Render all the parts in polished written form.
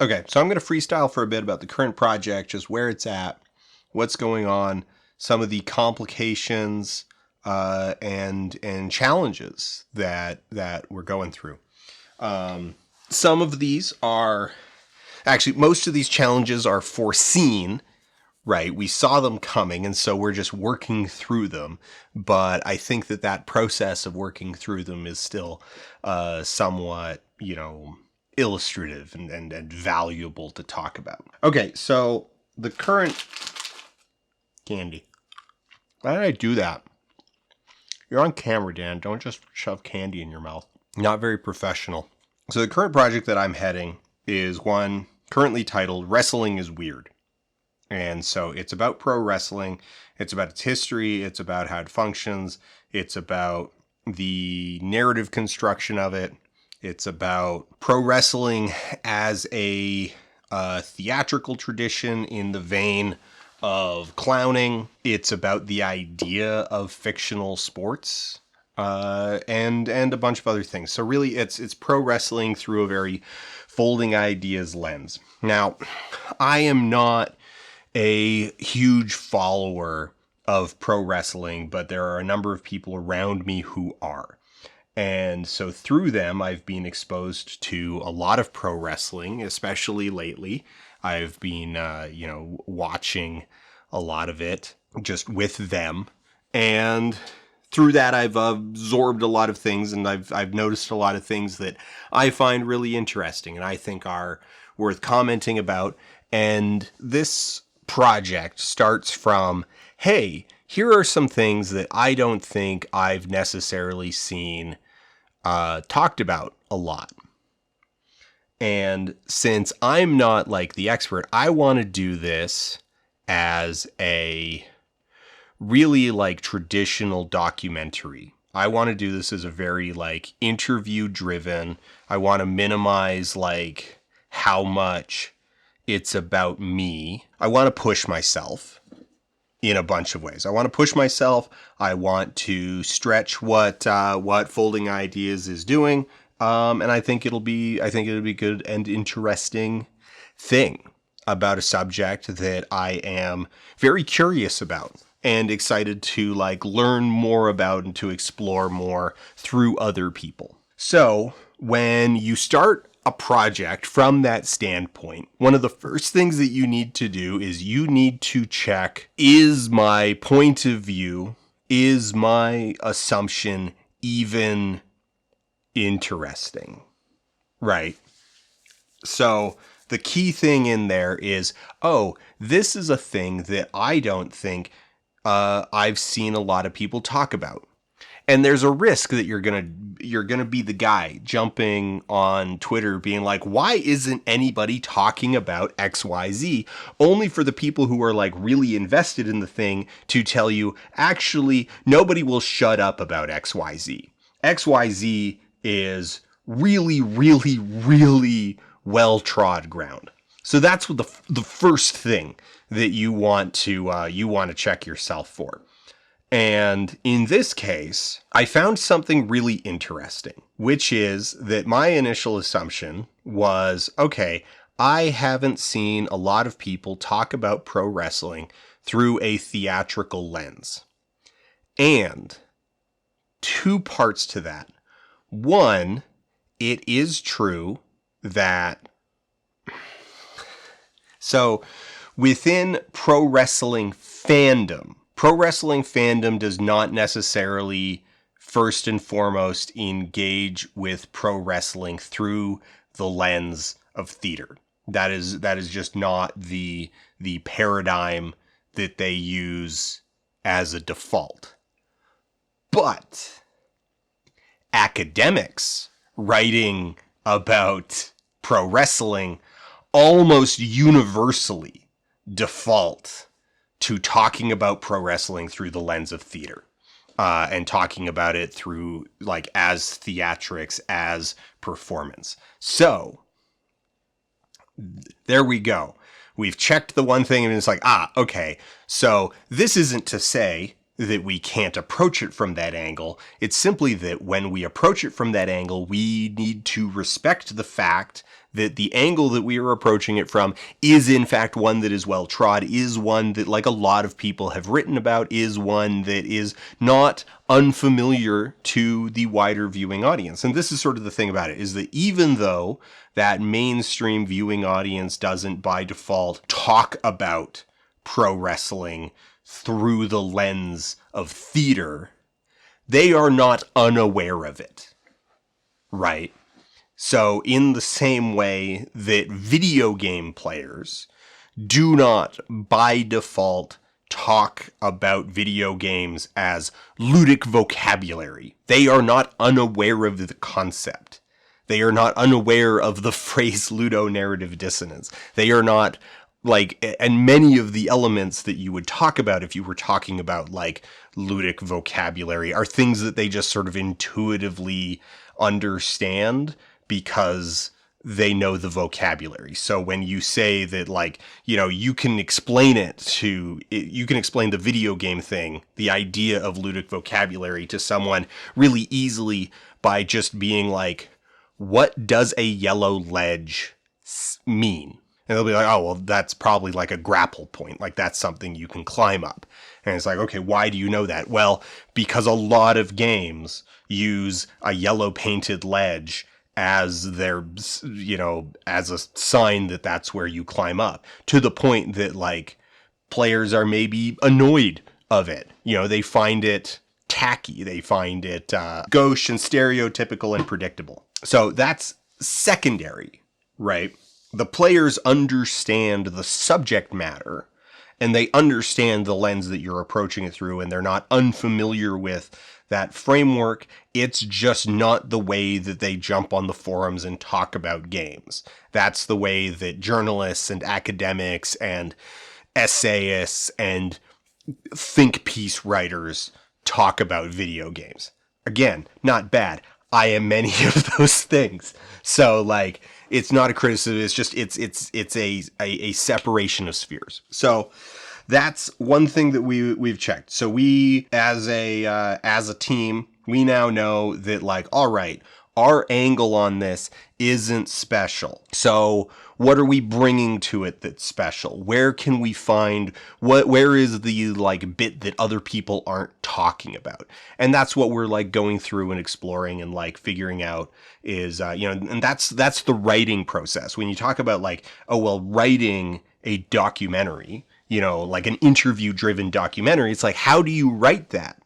Okay, so I'm going to freestyle for a bit about the current project, just where it's at, what's going on, some of the complications and challenges that we're going through. Some of these are actually, most of these challenges are foreseen, right? We saw them coming, and so we're just working through them. But I think that process of working through them is still somewhat, illustrative and valuable to talk about. Okay, so the current candy. Why did I do that? You're on camera, Dan. Don't just shove candy in your mouth. Not very professional. So the current project that I'm heading is one currently titled Wrestling is Weird. And so it's about pro wrestling. It's about its history. It's about how it functions. It's about the narrative construction of it. It's about pro wrestling as a theatrical tradition in the vein of clowning. It's about the idea of fictional sports and a bunch of other things. So really, it's pro wrestling through a very folding ideas lens. Now, I am not a huge follower of pro wrestling, but there are a number of people around me who are. And so through them, I've been exposed to a lot of pro wrestling, especially lately. I've been, watching a lot of it just with them. And through that, I've absorbed a lot of things, and I've noticed a lot of things that I find really interesting and I think are worth commenting about. And this project starts from, hey, here are some things that I don't think I've necessarily seen talked about a lot. And since I'm not like the expert, I want to do this as a really like traditional documentary. I want to do this as a very like interview driven. I want to minimize like how much it's about me. I want to push myself in a bunch of ways. I want to push myself. I want to stretch what Folding Ideas is doing. And I think it'll be good and interesting thing about a subject that I am very curious about and excited to like learn more about and to explore more through other people. So when you start a project from that standpoint, one of the first things that you need to do is you need to check, is my point of view, is my assumption even interesting? Right? So the key thing in there is, oh, this is a thing that I don't think I've seen a lot of people talk about. And there's a risk that you're gonna be the guy jumping on Twitter being like, why isn't anybody talking about XYZ? Only for the people who are like really invested in the thing to tell you, actually, nobody will shut up about XYZ. XYZ is really, really, really well-trod ground. So that's what the first thing that you want to check yourself for. And in this case, I found something really interesting, which is that my initial assumption was, okay, I haven't seen a lot of people talk about pro wrestling through a theatrical lens. And two parts to that. One, it is true that so within pro wrestling fandom does not necessarily first and foremost engage with pro wrestling through the lens of theater. That is just not the paradigm that they use as a default. But academics writing about pro wrestling almost universally default to talking about pro wrestling through the lens of theater, and talking about it through like as theatrics, as performance. So there we go. We've checked the one thing and it's like, okay. So this isn't to say that we can't approach it from that angle. It's simply that when we approach it from that angle, we need to respect the fact that the angle that we are approaching it from is in fact one that is well trod, is one that like a lot of people have written about, is one that is not unfamiliar to the wider viewing audience. And this is sort of the thing about it, is that even though that mainstream viewing audience doesn't by default talk about pro wrestling through the lens of theater, they are not unaware of it, right? So in the same way that video game players do not by default talk about video games as ludic vocabulary, they are not unaware of the concept. They are not unaware of the phrase ludonarrative dissonance. They are not like, and many of the elements that you would talk about if you were talking about like ludic vocabulary are things that they just sort of intuitively understand because they know the vocabulary. So when you say that, like, you know, you can explain the video game thing, the idea of ludic vocabulary to someone really easily by just being like, what does a yellow ledge mean? And they'll be like, oh, well, that's probably like a grapple point. Like, that's something you can climb up. And it's like, okay, why do you know that? Well, because a lot of games use a yellow painted ledge as their, you know, as a sign that that's where you climb up, to the point that like players are maybe annoyed of it. You know, they find it tacky. They find it gauche and stereotypical and predictable. So that's secondary, right? The players understand the subject matter and they understand the lens that you're approaching it through, and they're not unfamiliar with that framework. It's just not the way that they jump on the forums and talk about games. That's the way that journalists and academics and essayists and think piece writers talk about video games. Again, not bad. I am many of those things. So like, it's not a criticism. It's just, it's a separation of spheres. So that's one thing that we've checked. So we, as a team, we now know that like, all right, our angle on this isn't special. So what are we bringing to it that's special? Where can we find where is the like bit that other people aren't talking about? And that's what we're like going through and exploring and like figuring out is, you know, and that's the writing process. When you talk about like, oh, well, writing a documentary, you know, like an interview driven documentary, it's like, how do you write that?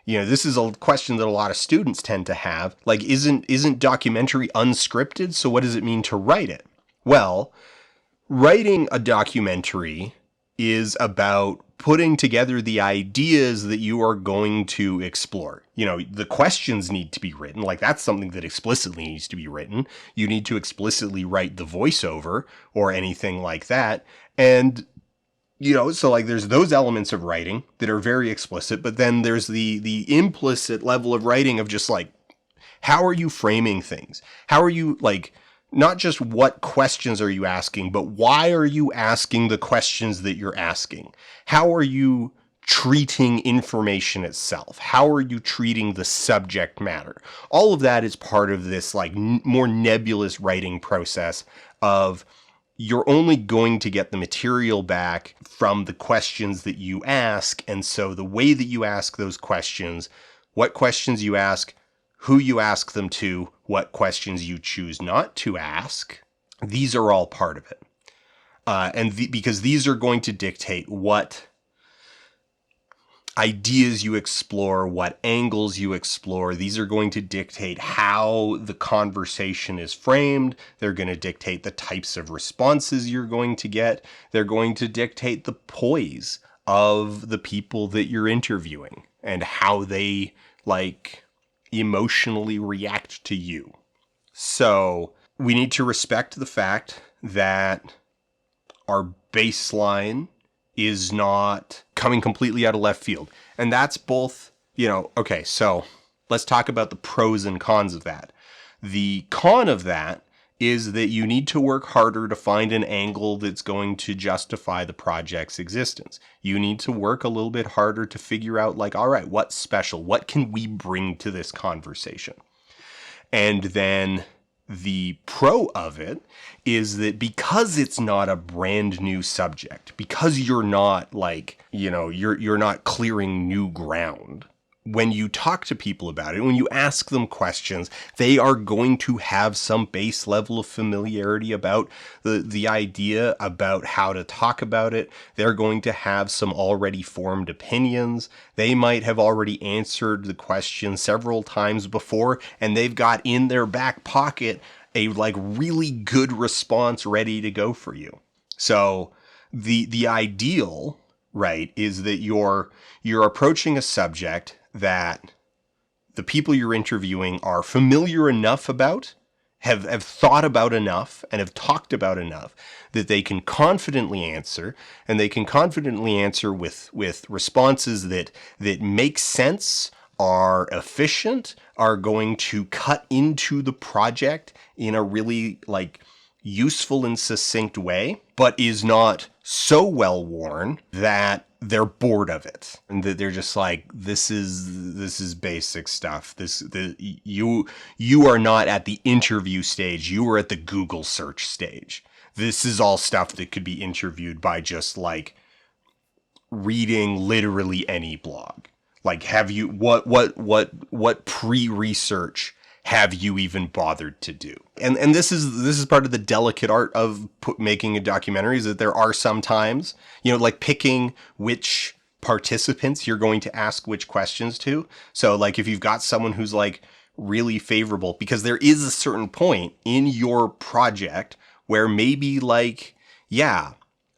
You know, this is a question that a lot of students tend to have. Like, isn't documentary unscripted? So what does it mean to write it? Well, writing a documentary is about putting together the ideas that you are going to explore. You know, the questions need to be written. Like, that's something that explicitly needs to be written. You need to explicitly write the voiceover or anything like that. And you know, so like there's those elements of writing that are very explicit, but then there's the implicit level of writing of just like, how are you framing things? How are you like, not just what questions are you asking, but why are you asking the questions that you're asking? How are you treating information itself? How are you treating the subject matter? All of that is part of this like more nebulous writing process of, you're only going to get the material back from the questions that you ask. And so the way that you ask those questions, what questions you ask, who you ask them to, what questions you choose not to ask, these are all part of it. Because these are going to dictate what ideas you explore, what angles you explore. These are going to dictate how the conversation is framed. They're going to dictate the types of responses you're going to get. They're going to dictate the poise of the people that you're interviewing and how they like emotionally react to you. So we need to respect the fact that our baseline is not coming completely out of left field. And that's both, you know, okay, so let's talk about the pros and cons of that. The con of that is that you need to work harder to find an angle that's going to justify the project's existence. You need to work a little bit harder to figure out like, all right, what's special? What can we bring to this conversation? And then the pro of it is that because it's not a brand new subject, because you're not like, you're not clearing new ground. When you talk to people about it, when you ask them questions, they are going to have some base level of familiarity about the idea, about how to talk about it. They're going to have some already formed opinions. They might have already answered the question several times before, and they've got in their back pocket a like really good response ready to go for you. So the ideal, right, is that you're approaching a subject that the people you're interviewing are familiar enough about, have thought about enough, and have talked about enough that they can confidently answer, and they can confidently answer with responses that make sense, are efficient, are going to cut into the project in a really like useful and succinct way, but is not so well worn that they're bored of it and that they're just like, this is basic stuff. You are not at the interview stage. You are at the Google search stage. This is all stuff that could be interviewed by just like reading literally any blog. Like, have you, what pre-research have you even bothered to do? And this is part of the delicate art of making a documentary, is that there are some times, like picking which participants you're going to ask which questions to. So like if you've got someone who's like really favorable, because there is a certain point in your project where maybe like, yeah,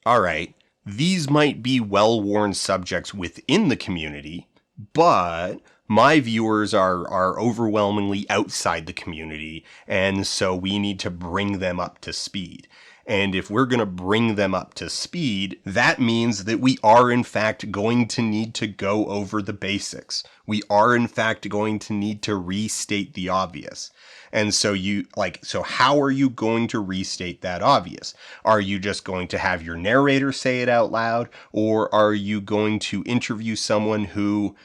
all right, these might be well-worn subjects within the community, but my viewers are overwhelmingly outside the community, and so we need to bring them up to speed. And if we're going to bring them up to speed, that means that we are in fact going to need to go over the basics. We are in fact going to need to restate the obvious. And so so how are you going to restate that obvious? Are you just going to have your narrator say it out loud? Or are you going to interview someone who,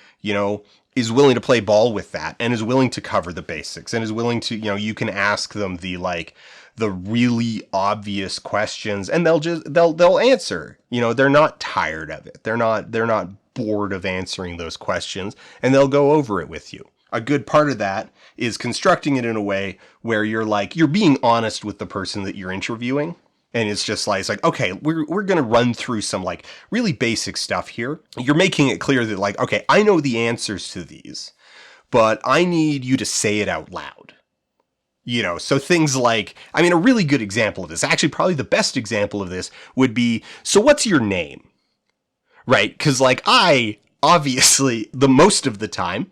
is willing to play ball with that and is willing to cover the basics and is willing to, you can ask them the really obvious questions and they'll answer. They're not tired of it. They're not bored of answering those questions, and they'll go over it with you. A good part of that is constructing it in a way where you're being honest with the person that you're interviewing. And it's just like, okay, we're going to run through some like really basic stuff here. You're making it clear that like, okay, I know the answers to these, but I need you to say it out loud. So things like, a really good example of this, actually probably the best example of this would be, so what's your name? Right? Because like I, obviously, the most of the time,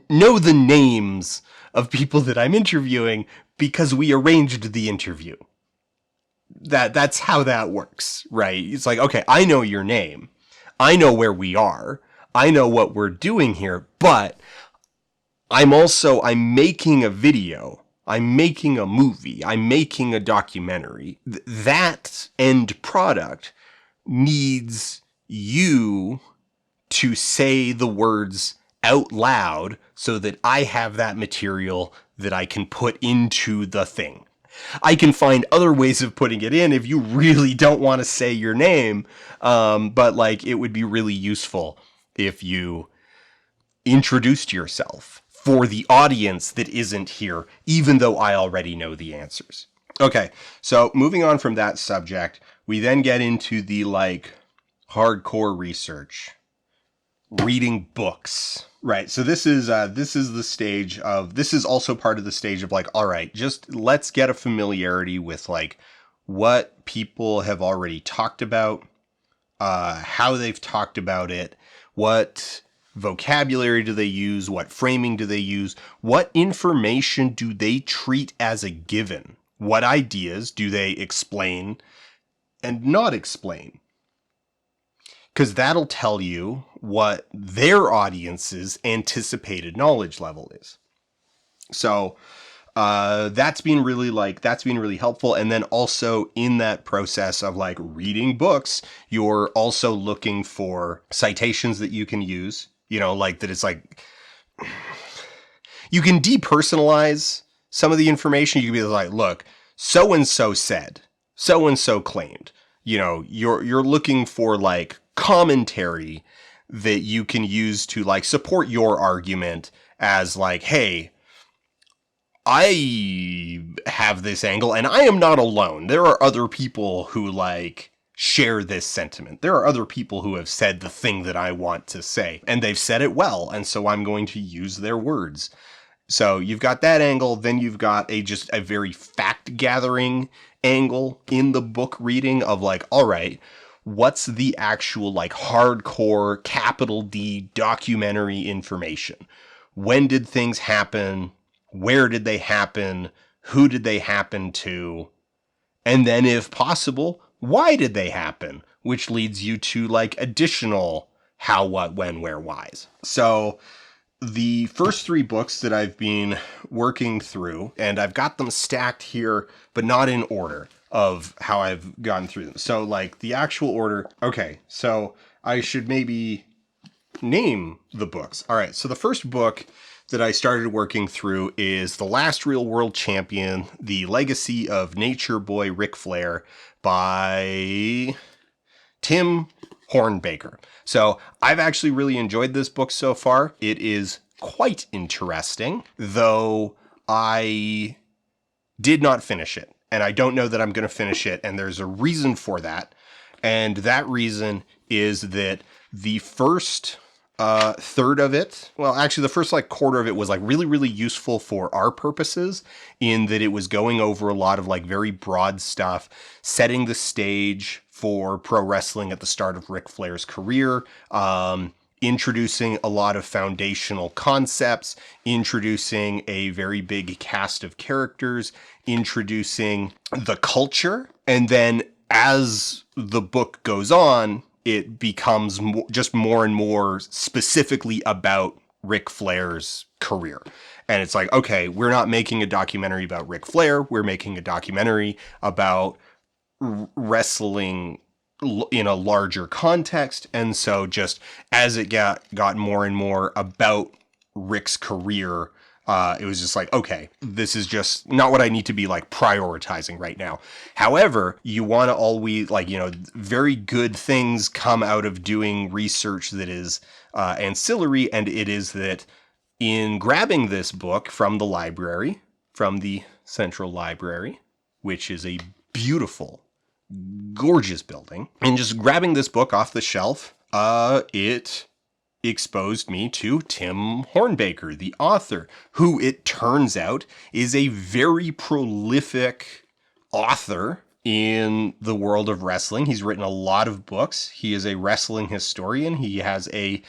know the names of people that I'm interviewing because we arranged the interview. That's how that works, right? It's like, okay, I know your name. I know where we are. I know what we're doing here, but I'm making a video. I'm making a movie. I'm making a documentary. That end product needs you to say the words out loud so that I have that material that I can put into the thing. I can find other ways of putting it in if you really don't want to say your name, but like it would be really useful if you introduced yourself for the audience that isn't here, even though I already know the answers. Okay, so moving on from that subject, we then get into the like hardcore research, reading books. Right. So this is the stage of, this is also part of the stage of like, all right, just let's get a familiarity with like what people have already talked about, how they've talked about it, what vocabulary do they use, what framing do they use, what information do they treat as a given, what ideas do they explain and not explain. Because that'll tell you what their audience's anticipated knowledge level is. So that's been really helpful. And then also in that process of like reading books, you're also looking for citations that you can use. Like that it's like you can depersonalize some of the information. You could be like, look, so-and-so said, so-and-so claimed. You know, you're looking for like commentary that you can use to like support your argument as like, hey, I have this angle and I am not alone. There are other people who like share this sentiment. There are other people who have said the thing that I want to say, and they've said it well, and so I'm going to use their words. So you've got that angle, then you've got just a very fact gathering angle in the book reading of like, all right, what's the actual like hardcore capital D documentary information? When did things happen? Where did they happen? Who did they happen to? And then if possible, why did they happen? Which leads you to like additional how, what, when, where, whys. So the first 3 books that I've been working through, and I've got them stacked here, but not in order of how I've gone through them. So like the actual order. Okay, so I should maybe name the books. All right, so the first book that I started working through is The Last Real World Champion, The Legacy of Nature Boy Ric Flair by Tim Hornbaker. So I've actually really enjoyed this book so far. It is quite interesting, though I did not finish it. And I don't know that I'm going to finish it. And there's a reason for that. And that reason is that the first third of it, well, actually the first like quarter of it was like really, really useful for our purposes in that it was going over a lot of like very broad stuff, setting the stage for pro wrestling at the start of Ric Flair's career, introducing a lot of foundational concepts, introducing a very big cast of characters, introducing the culture. And then as the book goes on, it becomes just more and more specifically about Ric Flair's career. And it's like, okay, we're not making a documentary about Ric Flair. We're making a documentary about wrestling in a larger context. And so just as it got more and more about Ric's career, it was just like, okay, this is just not what I need to be like prioritizing right now. However, you want to always like, you know, very good things come out of doing research that is ancillary. And it is that in grabbing this book from the library, from the Central Library, which is a beautiful, gorgeous building, and just grabbing this book off the shelf, it exposed me to Tim Hornbaker, the author, who it turns out is a very prolific author in the world of wrestling. He's written a lot of books. He is a wrestling historian. He has a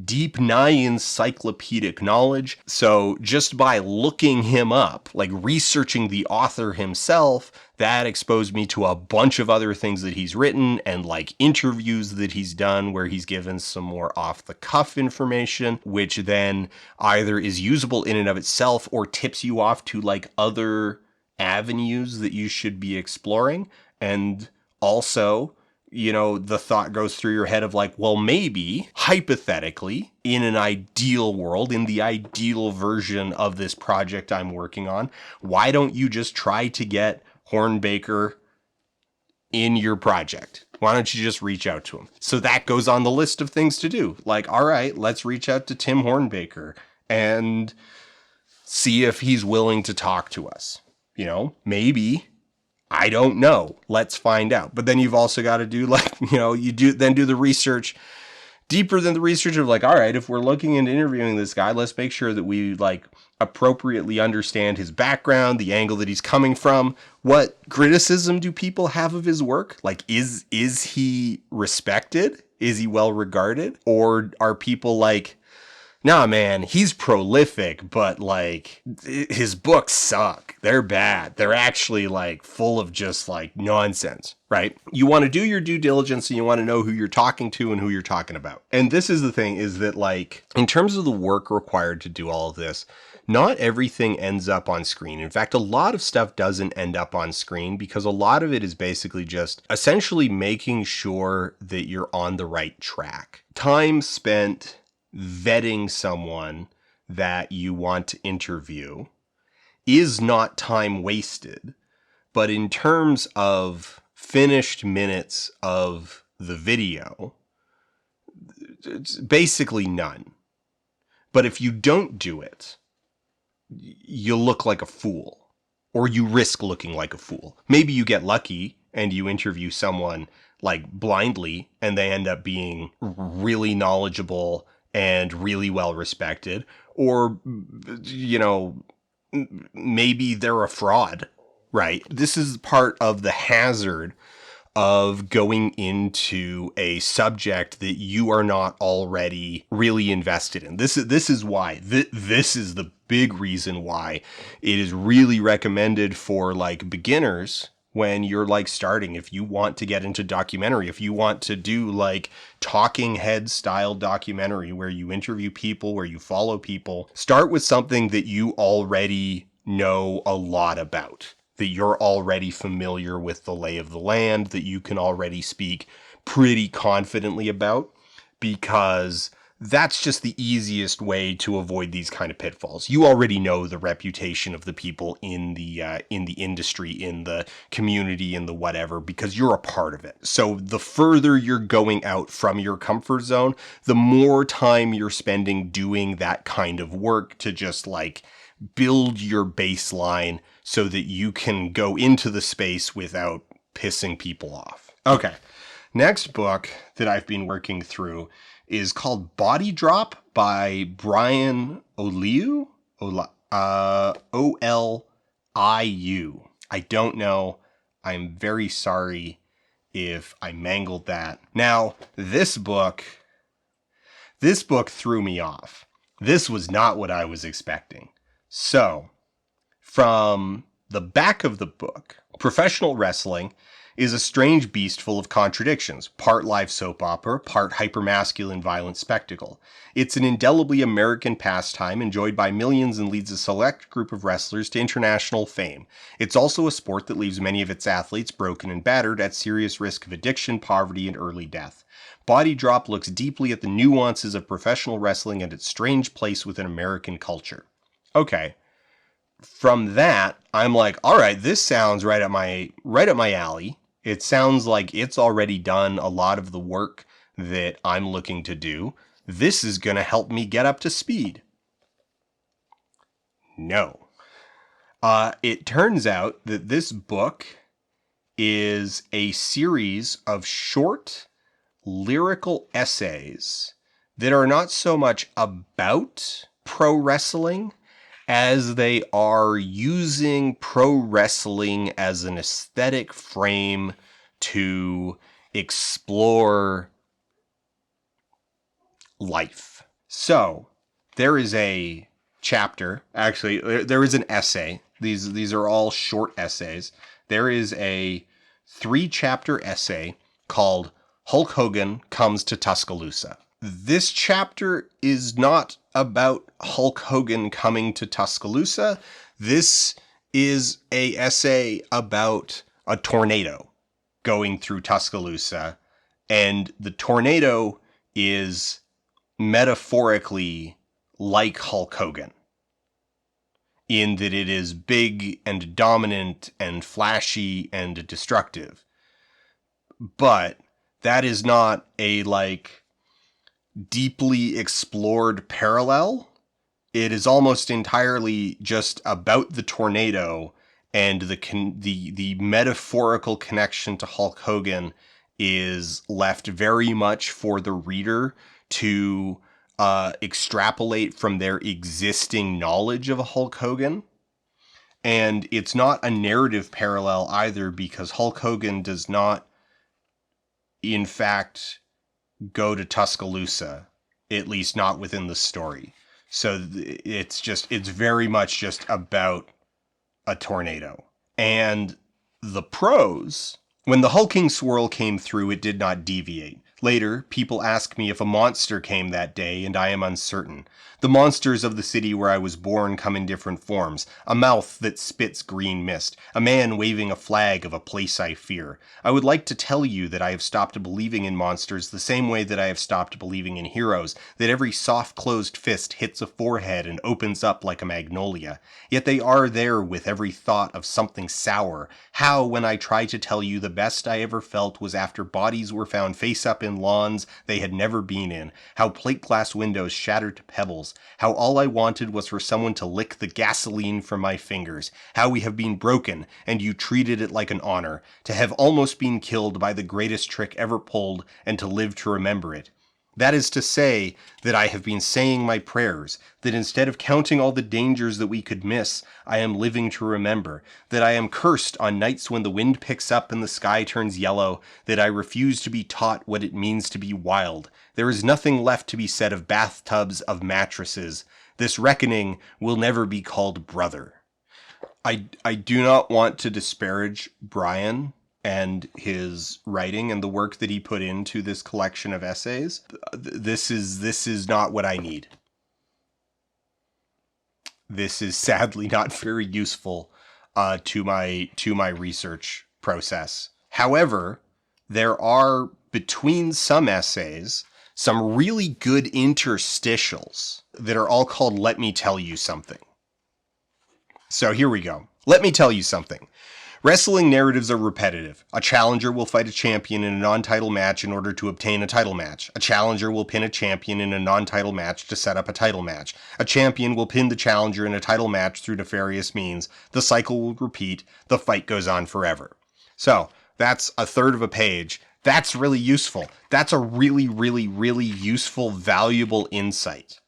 deep, nigh encyclopedic knowledge. So just by looking him up, like researching the author himself, that exposed me to a bunch of other things that he's written and like interviews that he's done where he's given some more off the cuff information, which then either is usable in and of itself or tips you off to like other avenues that you should be exploring. And also, you know, the thought goes through your head of like, well, maybe hypothetically in an ideal world, in the ideal version of this project I'm working on, why don't you just try to get Hornbaker in your project? Why don't you just reach out to him? So that goes on the list of things to do. Like, all right, let's reach out to Tim Hornbaker and see if he's willing to talk to us. You know, maybe, I don't know. Let's find out. But then you've also got to do like, you know, do the research deeper than the research of like, all right, if we're looking into interviewing this guy, let's make sure that we like appropriately understand his background, the angle that he's coming from. What criticism do people have of his work? Like, is he respected? Is he well regarded? Or are people like, nah, man, he's prolific, but like his books suck. They're bad. They're actually like full of just like nonsense, right? You want to do your due diligence and you want to know who you're talking to and who you're talking about. And this is the thing, is that like in terms of the work required to do all of this, not everything ends up on screen. In fact, a lot of stuff doesn't end up on screen because a lot of it is basically just essentially making sure that you're on the right track. Time spent vetting someone that you want to interview is not time wasted. But in terms of finished minutes of the video, it's basically none. But if you don't do it, you look like a fool. Or you risk looking like a fool. Maybe you get lucky and you interview someone like blindly and they end up being really knowledgeable and really well respected. Or, you know, maybe they're a fraud, right? This is part of the hazard of going into a subject that you are not already really invested in. This is why. This is the big reason why it is really recommended for like beginners when you're like starting. If you want to get into documentary, if you want to do like talking head style documentary where you interview people, where you follow people, start with something that you already know a lot about, that you're already familiar with the lay of the land, that you can already speak pretty confidently about, because that's just the easiest way to avoid these kind of pitfalls. You already know the reputation of the people in the industry, in the community, in the whatever, because you're a part of it. So the further you're going out from your comfort zone, the more time you're spending doing that kind of work to just like build your baseline so that you can go into the space without pissing people off. Okay. Next book that I've been working through is called Body Drop by Brian Oliu. O-L-I-U. I don't know. I'm very sorry if I mangled that. Now, this book threw me off. This was not what I was expecting. So, from the back of the book, professional wrestling is a strange beast full of contradictions, part live soap opera, part hypermasculine violent spectacle. It's an indelibly American pastime enjoyed by millions and leads a select group of wrestlers to international fame. It's also a sport that leaves many of its athletes broken and battered at serious risk of addiction, poverty, and early death. Body Drop looks deeply at the nuances of professional wrestling and its strange place within American culture. Okay. From that, I'm like, all right, this sounds right up my alley. It sounds like it's already done a lot of the work that I'm looking to do. This is going to help me get up to speed. No. It turns out that this book is a series of short lyrical essays that are not so much about pro wrestling as they are using pro wrestling as an aesthetic frame to explore life. So, there is a chapter, actually, there is an essay. These are all short essays. There is a 3-chapter essay called Hulk Hogan Comes to Tuscaloosa. This chapter is not about Hulk Hogan coming to Tuscaloosa. This is an essay about a tornado going through Tuscaloosa, and the tornado is metaphorically like Hulk Hogan, in that it is big and dominant and flashy and destructive. But that is not a deeply explored parallel. It is almost entirely just about the tornado, and the metaphorical connection to Hulk Hogan is left very much for the reader to extrapolate from their existing knowledge of Hulk Hogan. And it's not a narrative parallel either, because Hulk Hogan does not, in fact, go to Tuscaloosa, at least not within the story. So it's very much just about a tornado. And the prose, when the hulking swirl came through, it did not deviate. Later, people ask me if a monster came that day, and I am uncertain. The monsters of the city where I was born come in different forms. A mouth that spits green mist. A man waving a flag of a place I fear. I would like to tell you that I have stopped believing in monsters the same way that I have stopped believing in heroes, that every soft closed fist hits a forehead and opens up like a magnolia. Yet they are there with every thought of something sour. How, when I try to tell you the best I ever felt was after bodies were found face up in lawns they had never been in, how plate glass windows shattered to pebbles, how all I wanted was for someone to lick the gasoline from my fingers, how we have been broken, and you treated it like an honor, to have almost been killed by the greatest trick ever pulled, and to live to remember it. That is to say that I have been saying my prayers, that instead of counting all the dangers that we could miss, I am living to remember, that I am cursed on nights when the wind picks up and the sky turns yellow, that I refuse to be taught what it means to be wild. There is nothing left to be said of bathtubs, of mattresses. This reckoning will never be called brother. I do not want to disparage Brian and his writing and the work that he put into this collection of essays. This is not what I need. This is sadly not very useful to my research process. However, there are, between some essays, some really good interstitials that are all called Let Me Tell You Something. So here we go. Let me tell you something. Wrestling narratives are repetitive. A challenger will fight a champion in a non-title match in order to obtain a title match. A challenger will pin a champion in a non-title match to set up a title match. A champion will pin the challenger in a title match through nefarious means. The cycle will repeat. The fight goes on forever. So, that's a third of a page. That's really useful. That's a really, really, really useful, valuable insight.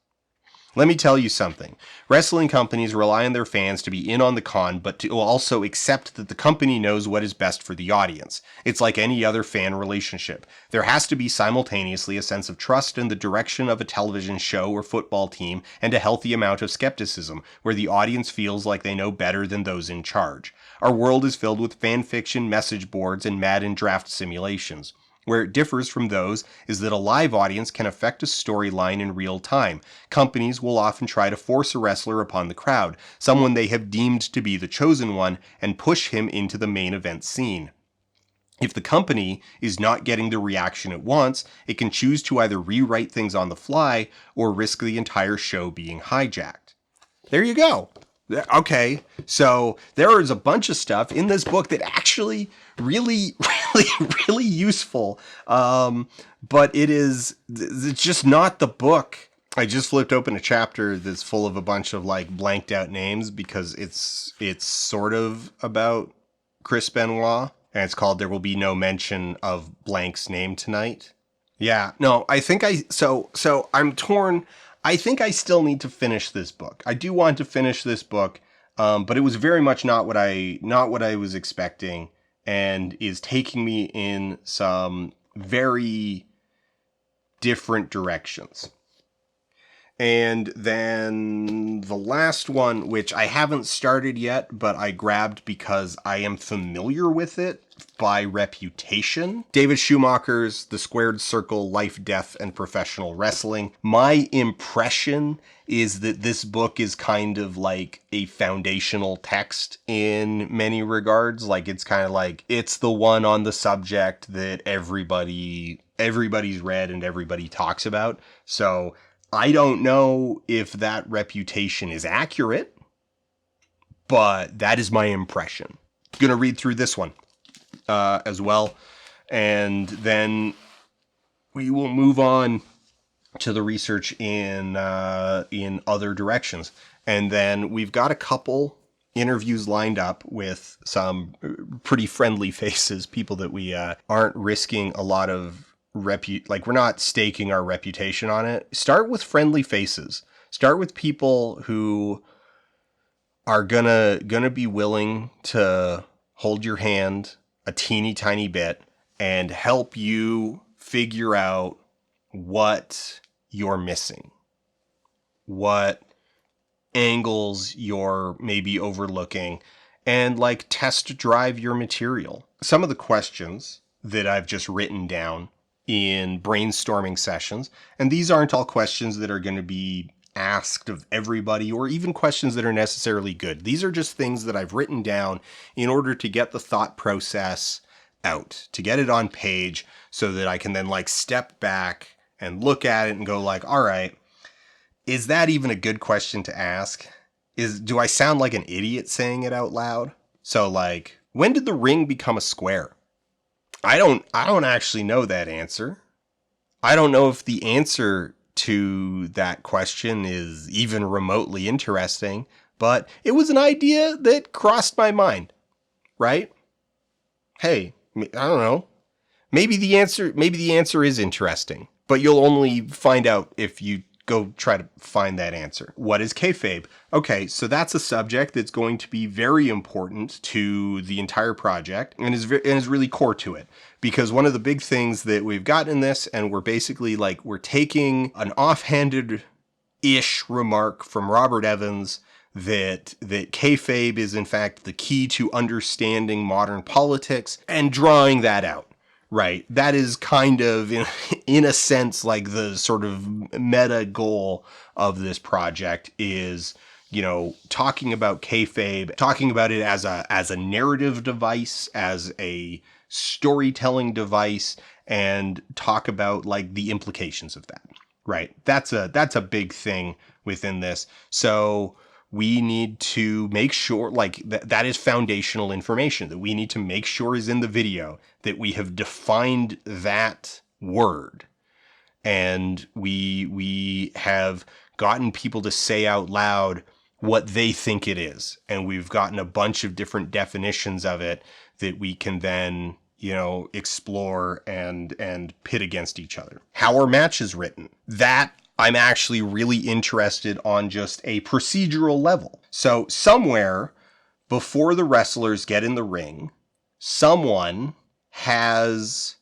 Let me tell you something. Wrestling companies rely on their fans to be in on the con, but to also accept that the company knows what is best for the audience. It's like any other fan relationship. There has to be simultaneously a sense of trust in the direction of a television show or football team and a healthy amount of skepticism, where the audience feels like they know better than those in charge. Our world is filled with fan fiction, message boards, and Madden draft simulations. Where it differs from those is that a live audience can affect a storyline in real time. Companies will often try to force a wrestler upon the crowd, someone they have deemed to be the chosen one, and push him into the main event scene. If the company is not getting the reaction it wants, it can choose to either rewrite things on the fly or risk the entire show being hijacked. There you go. Okay, so there is a bunch of stuff in this book that actually really useful, but it's just not the book. I just flipped open a chapter that's full of a bunch of like blanked out names because it's sort of about Chris Benoit, and it's called There Will Be No Mention of Blank's Name Tonight. Yeah, no, I think so I'm torn. I think I still need to finish this book. I do want to finish this book, but it was very much not what I was expecting, and is taking me in some very different directions. And then the last one, which I haven't started yet, but I grabbed because I am familiar with it by reputation. David Schumacher's The Squared Circle, Life, Death, and Professional Wrestling. My impression is that this book is kind of like a foundational text in many regards. Like it's kind of like, it's the one on the subject that everybody's read and everybody talks about. So I don't know if that reputation is accurate, but that is my impression. I'm going to read through this one as well, and then we will move on to the research in other directions. And then we've got a couple interviews lined up with some pretty friendly faces, people that we aren't risking a lot of we're not staking our reputation on it. Start with friendly faces. Start with people who are gonna be willing to hold your hand a teeny tiny bit and help you figure out what you're missing, what angles you're maybe overlooking, and like test drive your material. Some of the questions that I've just written down in brainstorming sessions. And these aren't all questions that are going to be asked of everybody or even questions that are necessarily good. These are just things that I've written down in order to get the thought process out, to get it on page so that I can then like step back and look at it and go like, all right, is that even a good question to ask? Do I sound like an idiot saying it out loud? So like, when did the ring become a square? I don't actually know that answer. I don't know if the answer to that question is even remotely interesting, but it was an idea that crossed my mind, right? Hey, I don't know. Maybe the answer is interesting, but you'll only find out if you go try to find that answer. What is kayfabe? Okay, so that's a subject that's going to be very important to the entire project and is really core to it. Because one of the big things that we've got in this, and we're basically like, we're taking an offhanded-ish remark from Robert Evans that kayfabe is in fact the key to understanding modern politics and drawing that out. Right. That is kind of, in a sense, like the sort of meta goal of this project is, talking about kayfabe, talking about it as a narrative device, as a storytelling device, and talk about like the implications of that. Right. That's a big thing within this. So we need to make sure like that is foundational information that we need to make sure is in the video, that we have defined that word, and we have gotten people to say out loud what they think it is. And we've gotten a bunch of different definitions of it that we can then, explore and pit against each other. How are matches written? That I'm actually really interested on just a procedural level. So somewhere before the wrestlers get in the ring, someone has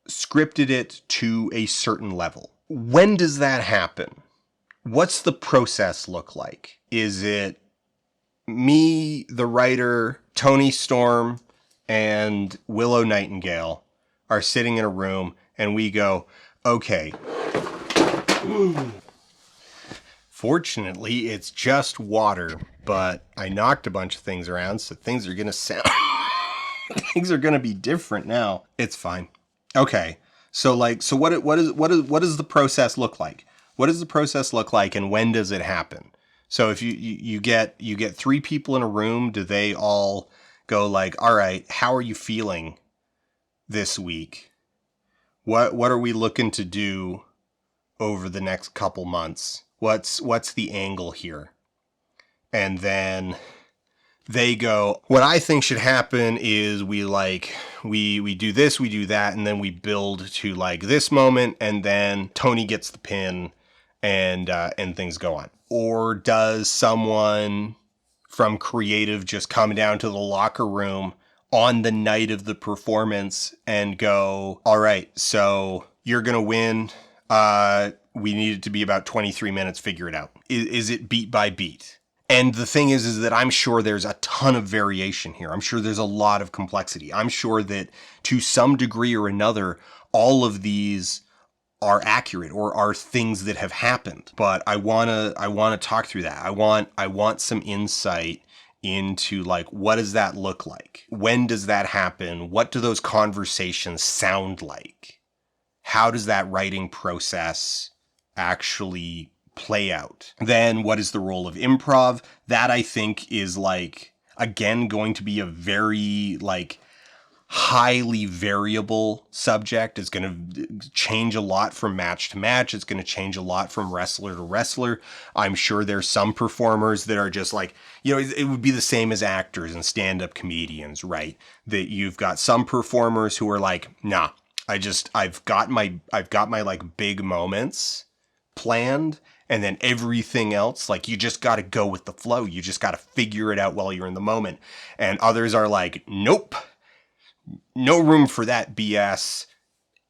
scripted it to a certain level. When does that happen? What's the process look like? Is it me, the writer, Tony Storm, and Willow Nightingale are sitting in a room and we go, okay, fortunately, it's just water, but I knocked a bunch of things around, so things are going to sound... things are going to be different now. It's fine. Okay. So what does the process look like? What does the process look like, and when does it happen? So if you get 3 people in a room, do they all go like, all right, how are you feeling this week? What are we looking to do over the next couple months? What's the angle here? And then they go, what I think should happen is we do this, we do that, and then we build to like this moment, and then Tony gets the pin and things go on. Or does someone from creative just come down to the locker room on the night of the performance and go, all right, so you're going to win. We need it to be about 23 minutes. Figure it out. Is it beat by beat? And the thing is that I'm sure there's a ton of variation here. I'm sure there's a lot of complexity. I'm sure that to some degree or another, all of these are accurate or are things that have happened. But I wanna talk through that. I want some insight into like, what does that look like? When does that happen? What do those conversations sound like? How does that writing process actually play out? Then what is the role of improv? That I think is like, again, going to be a very like highly variable subject. It's going to change a lot from match to match. It's going to change a lot from wrestler to wrestler. I'm sure there's some performers that are just like, it would be the same as actors and stand-up comedians, right? That you've got some performers who are like, nah, I've got my like big moments planned, and then everything else, like, you just got to go with the flow. You just got to figure it out while you're in the moment. And others are like, nope, no room for that BS.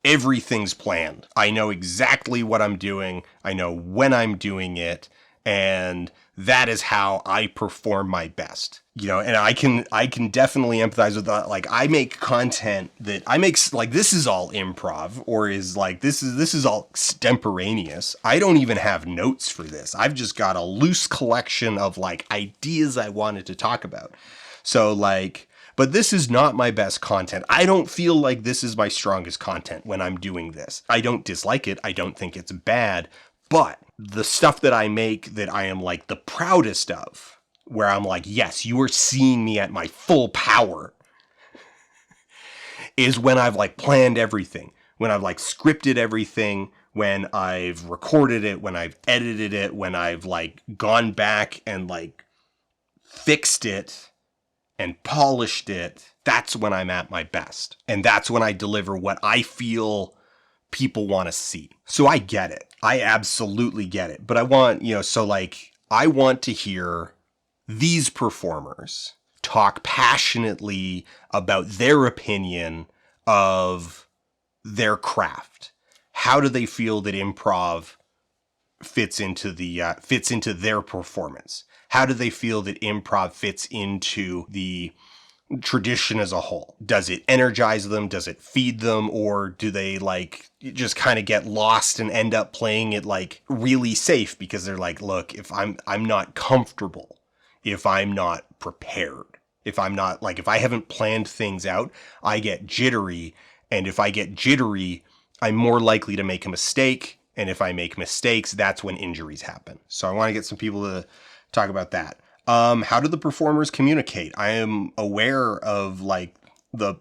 Everything's planned. I know exactly what I'm doing. I know when I'm doing it. And that is how I perform my best, and I can definitely empathize with that. Like, I make content that I make, like, this is all improv, or is like, this is all extemporaneous. I don't even have notes for this. I've just got a loose collection of like ideas I wanted to talk about. So like, but this is not my best content. I don't feel like this is my strongest content when I'm doing this. I don't dislike it. I don't think it's bad. But the stuff that I make that I am like the proudest of, where I'm like, yes, you are seeing me at my full power, is when I've like planned everything, when I've like scripted everything, when I've recorded it, when I've edited it, when I've like gone back and like fixed it and polished it. That's when I'm at my best. And that's when I deliver what I feel people want to see. So I get it. I absolutely get it. But I want, so like, I want to hear these performers talk passionately about their opinion of their craft. How do they feel that improv fits into their performance? How do they feel that improv fits into the tradition as a whole? Does it energize them? Does it feed them? Or do they like just kind of get lost and end up playing it like really safe because they're like, look, if I'm not comfortable, if I'm not prepared, if I'm not like, if I haven't planned things out, I get jittery. And if I get jittery, I'm more likely to make a mistake. And if I make mistakes, that's when injuries happen. So I want to get some people to talk about that. How do the performers communicate? I am aware of like the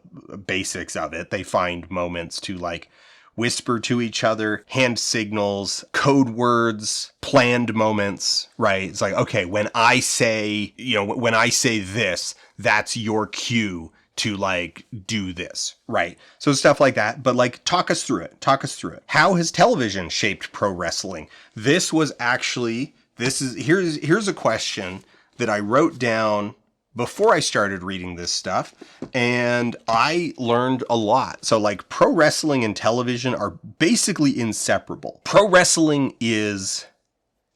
basics of it. They find moments to like whisper to each other, hand signals, code words, planned moments, right? It's like, okay, when I say this, that's your cue to like do this, right? So stuff like that. But like, talk us through it. How has television shaped pro wrestling? Here's a question that I wrote down before I started reading this stuff, and I learned a lot. So like, pro wrestling and television are basically inseparable. Pro wrestling is,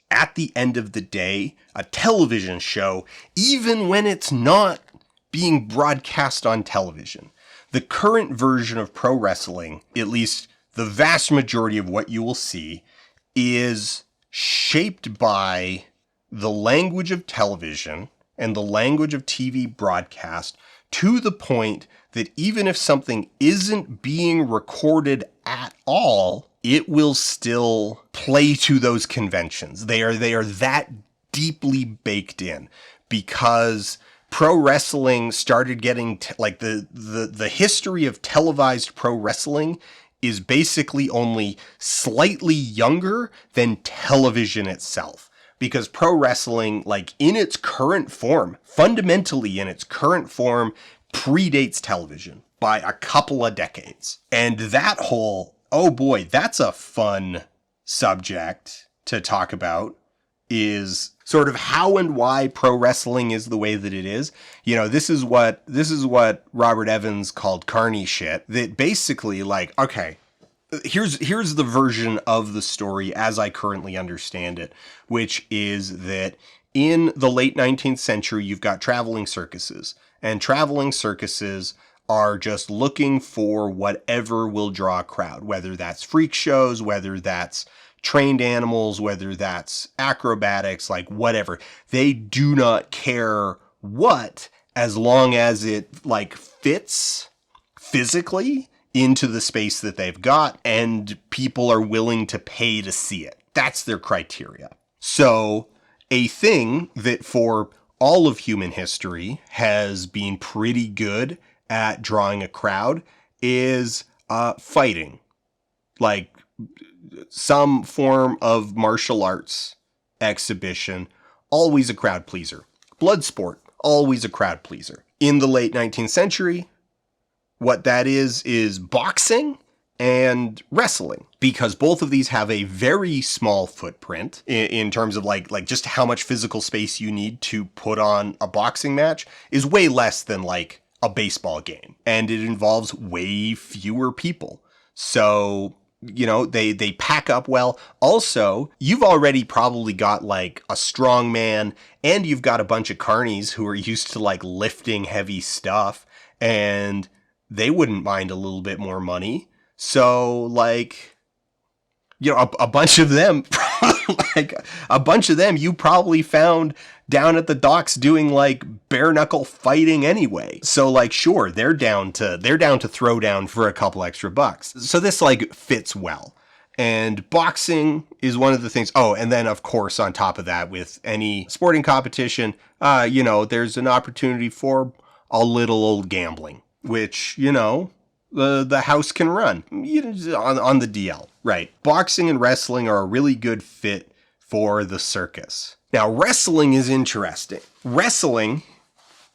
at the end of the day, a television show, even when it's not being broadcast on television. The current version of pro wrestling, at least the vast majority of what you will see, is shaped by the language of television and the language of TV broadcast, to the point that even if something isn't being recorded at all, it will still play to those conventions. They are that deeply baked in, because pro wrestling started getting like the history of televised pro wrestling is basically only slightly younger than television itself. Because pro wrestling, like in its current form, fundamentally in its current form, predates television by a couple of decades. And that whole, oh boy, that's a fun subject to talk about, is sort of how and why pro wrestling is the way that it is. This is what Robert Evans called carny shit. That basically, like, okay, here's the version of the story as I currently understand it, which is that in the late 19th century, you've got traveling circuses, and traveling circuses are just looking for whatever will draw a crowd, whether that's freak shows, whether that's trained animals, whether that's acrobatics, like whatever. They do not care what, as long as it like fits physically into the space that they've got and people are willing to pay to see it. That's their criteria. So a thing that for all of human history has been pretty good at drawing a crowd is fighting. Like some form of martial arts exhibition, always a crowd pleaser. Blood sport, always a crowd pleaser. In the late 19th century, what that is boxing and wrestling, because both of these have a very small footprint in terms of like just how much physical space you need to put on a boxing match is way less than like a baseball game, and it involves way fewer people. So they pack up well. Also, you've already probably got like a strong man, and you've got a bunch of carnies who are used to like lifting heavy stuff, and they wouldn't mind a little bit more money. So like, a bunch of them, like a bunch of them you probably found down at the docks doing like bare knuckle fighting anyway. So like, sure, they're down to throw down for a couple extra bucks. So this like fits well. And boxing is one of the things. Oh, and then of course on top of that, with any sporting competition, there's an opportunity for a little old gambling, which, the house can run on the DL. Right. Boxing and wrestling are a really good fit for the circus. Now, wrestling is interesting. Wrestling,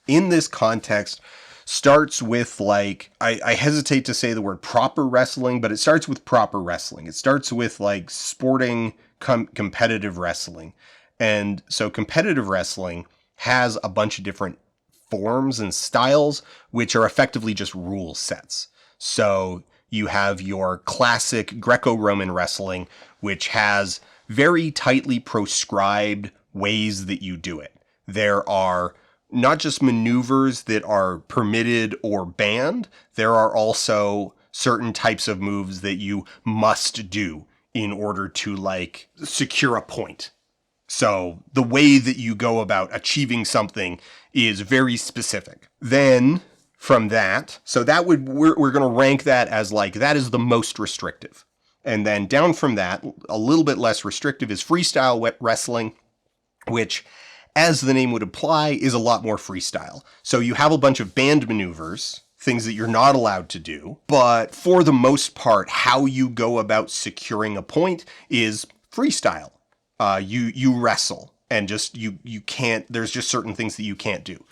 in this context, starts with like, I hesitate to say the word proper wrestling, but it starts with proper wrestling. It starts with like sporting competitive wrestling. And so competitive wrestling has a bunch of different forms and styles, which are effectively just rule sets. So you have your classic Greco-Roman wrestling, which has very tightly proscribed ways that you do it. There are not just maneuvers that are permitted or banned, there are also certain types of moves that you must do in order to like secure a point. So the way that you go about achieving something is very specific. Then from that, so that we're going to rank that as like, that is the most restrictive. And then down from that, a little bit less restrictive is freestyle wrestling, which, as the name would imply, is a lot more freestyle. So you have a bunch of banned maneuvers, things that you're not allowed to do, but for the most part, how you go about securing a point is freestyle. You wrestle, and just you can't, there's just certain things that you can't do.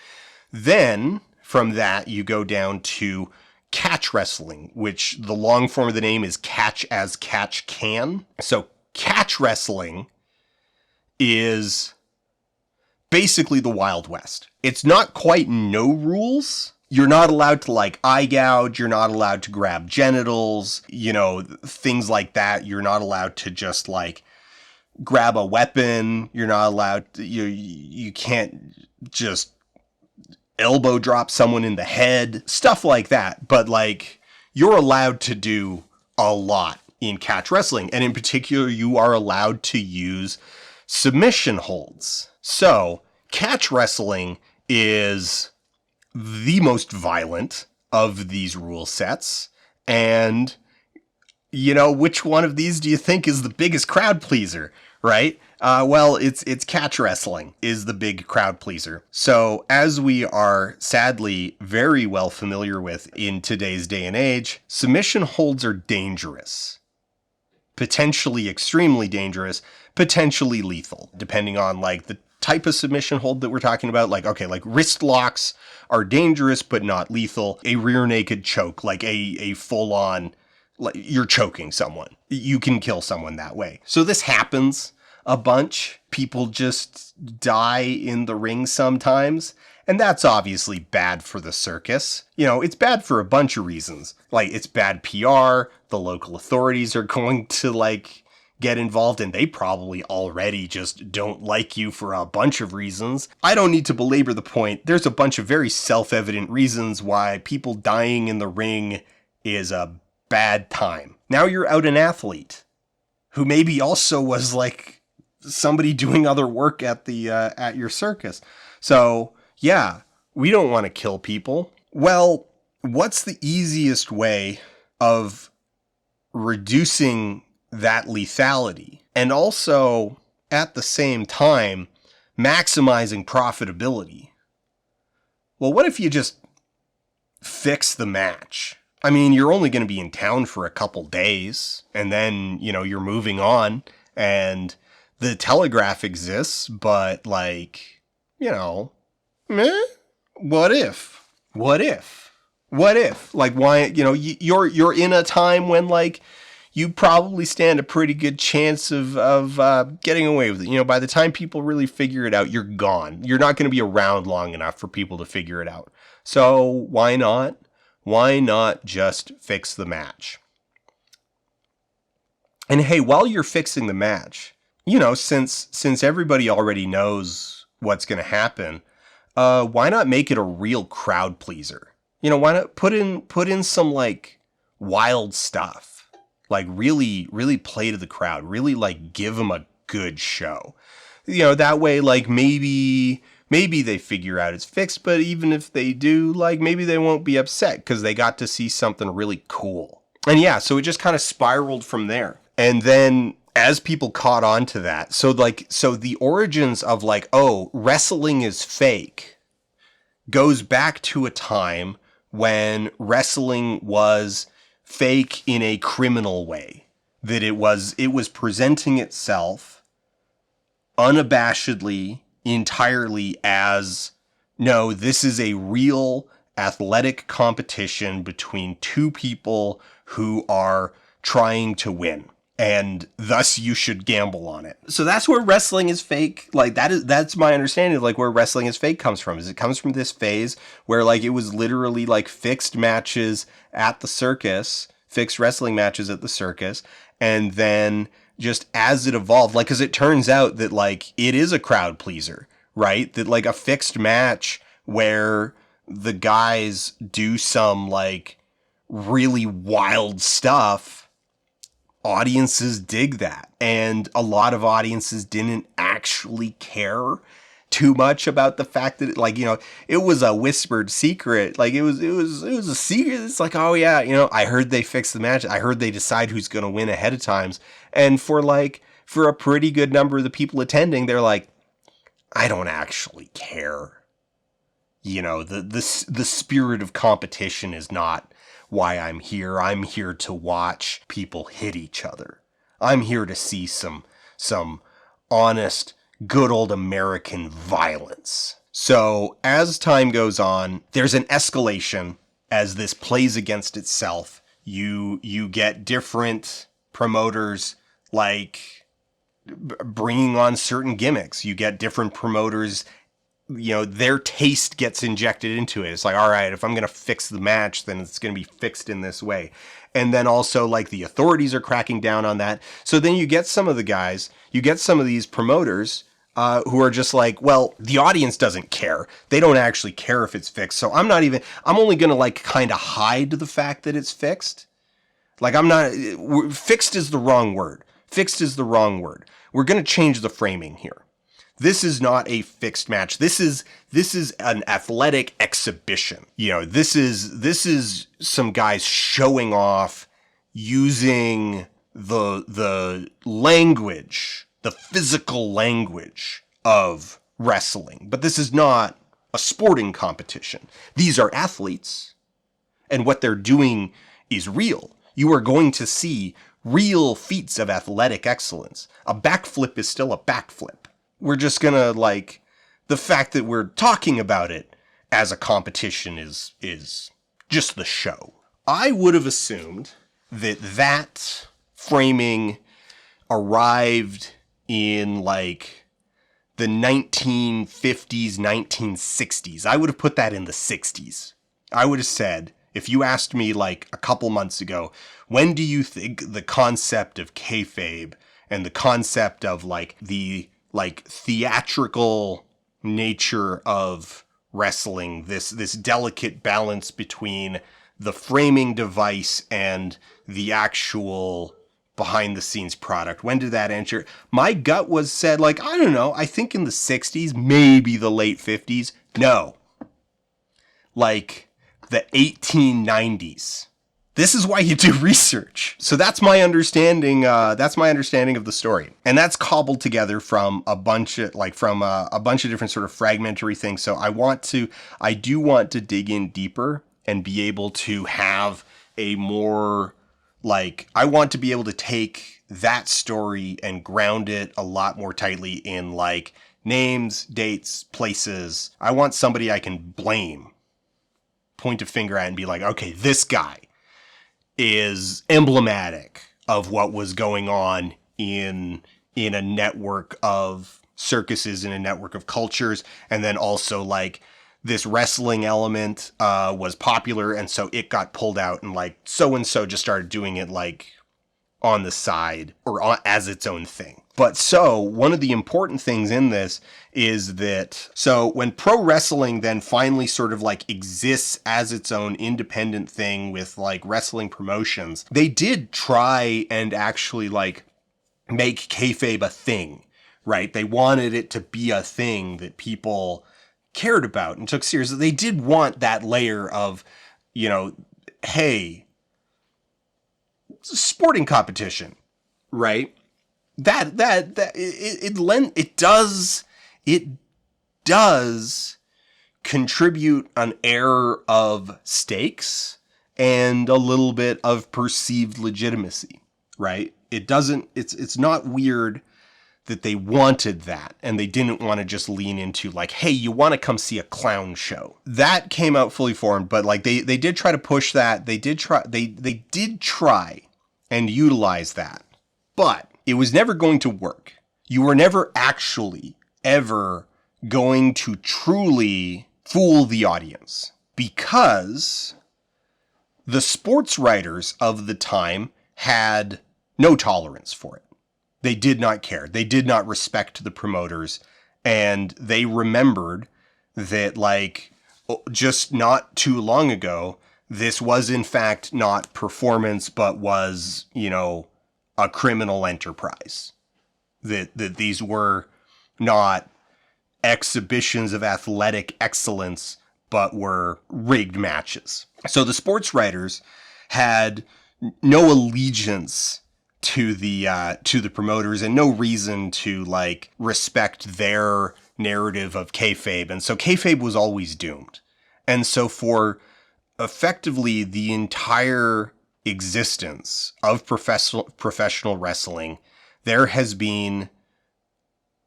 Then from that, you go down to catch wrestling, which the long form of the name is catch as catch can. So catch wrestling is basically the Wild West. It's not quite no rules. You're not allowed to like eye gouge. You're not allowed to grab genitals, things like that. You're not allowed to just like grab a weapon. You're not allowed to, you can't just elbow drop someone in the head, stuff like that. But like, you're allowed to do a lot in catch wrestling. And in particular, you are allowed to use submission holds. So catch wrestling is the most violent of these rule sets. And, which one of these do you think is the biggest crowd pleaser, right? Well, it's catch wrestling is the big crowd pleaser. So as we are sadly very well familiar with in today's day and age, submission holds are dangerous. Potentially extremely dangerous, potentially lethal, depending on like the type of submission hold that we're talking about. Like, okay, like wrist locks are dangerous, but not lethal. A rear naked choke, like a full on, like you're choking someone. You can kill someone that way. So this happens a bunch. People just die in the ring sometimes. And that's obviously bad for the circus. It's bad for a bunch of reasons. Like, it's bad PR. The local authorities are going to like get involved, and they probably already just don't like you for a bunch of reasons. I don't need to belabor the point. There's a bunch of very self-evident reasons why people dying in the ring is a bad time. Now you're out an athlete who maybe also was like somebody doing other work at the at your circus. So yeah, we don't want to kill people. Well, what's the easiest way of reducing that lethality and also at the same time maximizing profitability? Well, what if you just fix the match? I mean, you're only going to be in town for a couple days, and then, you're moving on, and the telegraph exists, but like, meh? What if? Like, why, you're in a time when like you probably stand a pretty good chance of getting away with it. By the time people really figure it out, you're gone. You're not going to be around long enough for people to figure it out. So why not? Why not just fix the match? And hey, while you're fixing the match, you know, since everybody already knows what's going to happen, why not make it a real crowd pleaser? You know, why not put in some like wild stuff, like really play to the crowd, really like give them a good show. You know, that way, like maybe they figure out it's fixed, but even if they do, like maybe they won't be upset because they got to see something really cool. And yeah, so it just kind of spiraled from there. And then as people caught on to that, so the origins of like, oh, wrestling is fake goes back to a time when wrestling was fake in a criminal way. That it was presenting itself unabashedly, entirely as, no, this is a real athletic competition between two people who are trying to win. And thus you should gamble on it. So that's where wrestling is fake. Like that's my understanding of like where wrestling is fake comes from. Is it comes from this phase where like it was literally like fixed matches at the circus, fixed wrestling matches at the circus, and then just as it evolved, like, because it turns out that like it is a crowd pleaser, right? That like a fixed match where the guys do some like really wild stuff, audiences dig that. And a lot of audiences didn't actually care too much about the fact that like, you know, it was a whispered secret. Like it was a secret. It's like, oh yeah, you know, I heard they fixed the match. I heard they decide who's going to win ahead of times. And for a pretty good number of the people attending, they're like, I don't actually care. You know, the spirit of competition is not why I'm here. I'm here to watch people hit each other. I'm here to see some honest, good old American violence. So as time goes on, there's an escalation as this plays against itself. You get different promoters like bringing on certain gimmicks. You get different promoters, you know, their taste gets injected into it. It's like, all right, if I'm going to fix the match, then it's going to be fixed in this way. And then also like the authorities are cracking down on that. So then you get some of the guys, you get some of these promoters who are just like, well, the audience doesn't care. They don't actually care if it's fixed. So I'm only going to like kind of hide the fact that it's fixed. Like fixed is the wrong word. Fixed is the wrong word. We're going to change the framing here. This is not a fixed match. This is an athletic exhibition. You know, this is some guys showing off using the language, the physical language of wrestling. But this is not a sporting competition. These are athletes, and what they're doing is real. You are going to see real feats of athletic excellence. A backflip is still a backflip. We're just gonna like the fact that we're talking about it as a competition is just the show. I would have assumed that framing arrived in like the 1950s, 1960s. I would have put that in the 60s. I would have said, if you asked me like a couple months ago, when do you think the concept of kayfabe and the concept of like the like theatrical nature of wrestling, this delicate balance between the framing device and the actual behind the scenes product, when did that enter? My gut was said like, I don't know, I think in the 60s, maybe the late 50s. No. Like the 1890s. This is why you do research. So that's my understanding. That's my understanding of the story, and that's cobbled together from a bunch of different sort of fragmentary things. So I do want to dig in deeper and be able to have a more like, I want to be able to take that story and ground it a lot more tightly in like names, dates, places. I want somebody I can blame, point a finger at, and be like, okay, this guy is emblematic of what was going on in a network of circuses, in a network of cultures. And then also like this wrestling element was popular, and so it got pulled out, and like so-and-so just started doing it like on the side or as its own thing. But so one of the important things in this is that, so when pro wrestling then finally sort of like exists as its own independent thing with like wrestling promotions, they did try and actually like make kayfabe a thing, right? They wanted it to be a thing that people cared about and took seriously. They did want that layer of, you know, hey, it's a sporting competition, right? It does contribute an air of stakes and a little bit of perceived legitimacy, right? It's not weird that they wanted that and they didn't want to just lean into like, hey, you want to come see a clown show. That came out fully formed, but like they did try to push that. They did try and utilize that, but it was never going to work. You were never actually ever going to truly fool the audience because the sports writers of the time had no tolerance for it. They did not care. They did not respect the promoters, and they remembered that like just not too long ago, this was in fact not performance, but was, you know, a criminal enterprise. That these were not exhibitions of athletic excellence, but were rigged matches. So the sports writers had no allegiance to the promoters and no reason to like respect their narrative of kayfabe, and so kayfabe was always doomed. And so for effectively the entire existence of professional wrestling, there has been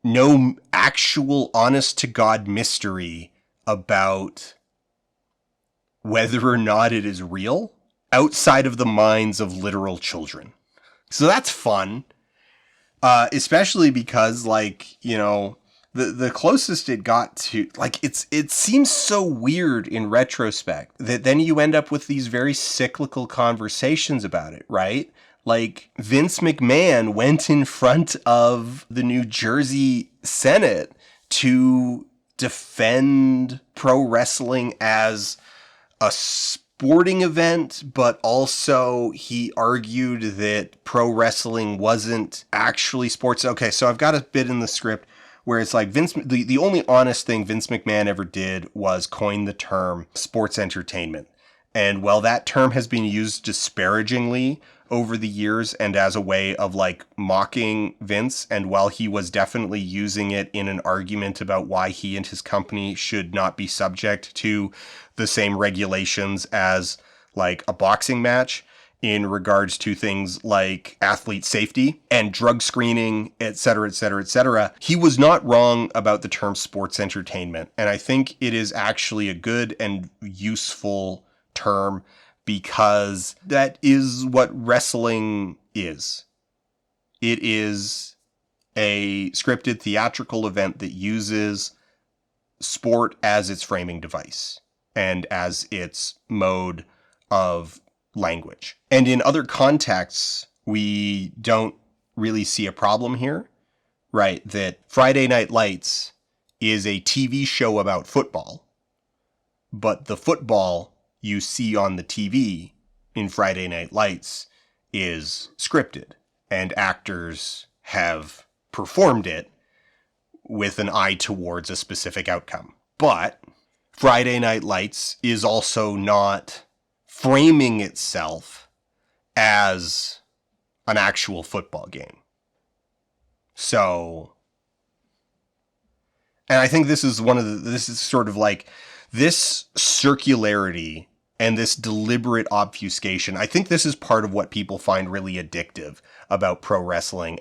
no actual honest to God mystery about whether or not it is real outside of the minds of literal children. So that's fun, especially because, like, you know, the closest it got to, like, it seems so weird in retrospect that then you end up with these very cyclical conversations about it, right? Like, Vince McMahon went in front of the New Jersey Senate to defend pro wrestling as a sporting event, but also he argued that pro wrestling wasn't actually sports. Okay, so I've got a bit in the script where it's like the only honest thing Vince McMahon ever did was coin the term sports entertainment. And while that term has been used disparagingly over the years and as a way of like mocking Vince, and while he was definitely using it in an argument about why he and his company should not be subject to the same regulations as like a boxing match in regards to things like athlete safety and drug screening, et cetera, et cetera, et cetera, he was not wrong about the term sports entertainment. And I think it is actually a good and useful term because that is what wrestling is. It is a scripted theatrical event that uses sport as its framing device and as its mode of language. And in other contexts, we don't really see a problem here, right? That Friday Night Lights is a TV show about football, but the football you see on the TV in Friday Night Lights is scripted, and actors have performed it with an eye towards a specific outcome. But Friday Night Lights is also not framing itself as an actual football game. So, and I think this is this is sort of like this circularity and this deliberate obfuscation. I think this is part of what people find really addictive about pro wrestling,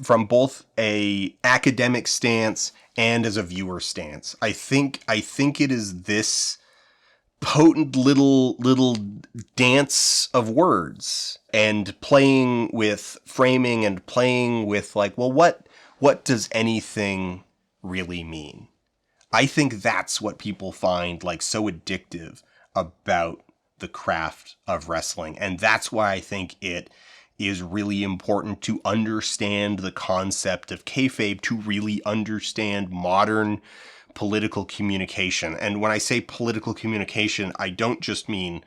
from both a academic stance and as a viewer stance. I think it is this potent little dance of words and playing with framing and playing with like, well, what does anything really mean? I think that's what people find like so addictive about the craft of wrestling. And that's why I think it is really important to understand the concept of kayfabe, to really understand modern political communication. And when I say political communication, I don't just mean,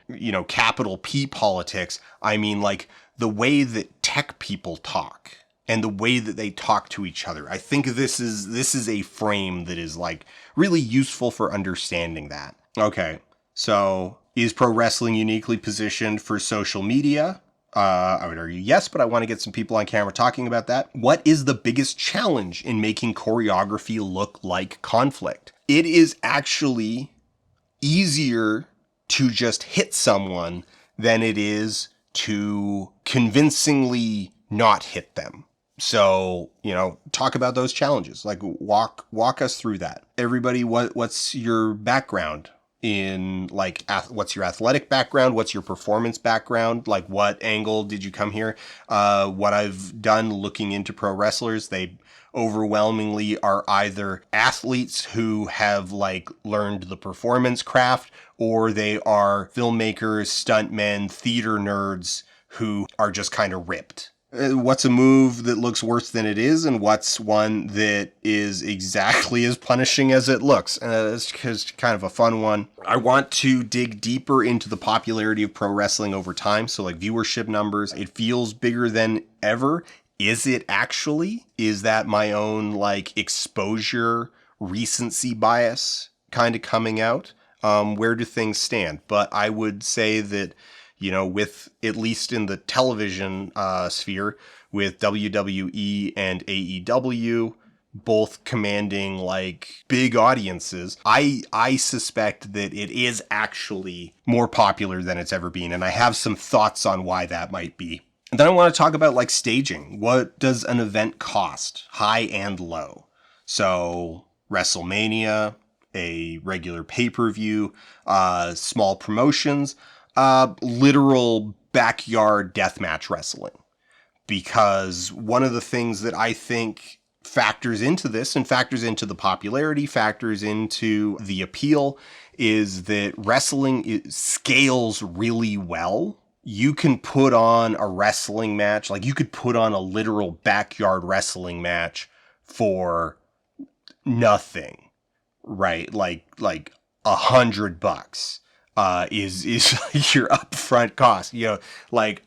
capital P politics. I mean like the way that tech people talk and the way that they talk to each other. I think this is a frame that is like really useful for understanding that. Okay, so is pro wrestling uniquely positioned for social media? I would argue yes, but I want to get some people on camera talking about that. What is the biggest challenge in making choreography look like conflict? It is actually easier to just hit someone than it is to convincingly not hit them. So, talk about those challenges. Like walk us through that. Everybody, what's your background in like, what's your athletic background? What's your performance background? Like what angle did you come here? What I've done looking into pro wrestlers, they overwhelmingly are either athletes who have like learned the performance craft, or they are filmmakers, stuntmen, theater nerds who are just kind of ripped. What's a move that looks worse than it is, and what's one that is exactly as punishing as it looks? It's kind of a fun one. I want to dig deeper into the popularity of pro wrestling over time. So like viewership numbers, it feels bigger than ever. Is it actually? Is that my own like exposure, recency bias kind of coming out? Where do things stand? But I would say that, with at least in the television sphere, with WWE and AEW both commanding like big audiences, I suspect that it is actually more popular than it's ever been. And I have some thoughts on why that might be. And then I want to talk about like staging. What does an event cost? High and low. So WrestleMania, a regular pay-per-view, small promotions, literal backyard deathmatch wrestling. Because one of the things that I think factors into this and factors into the popularity, factors into the appeal, is that wrestling scales really well. You can put on a wrestling match, like you could put on a literal backyard wrestling match for nothing, right? Like $100 is your upfront cost. Like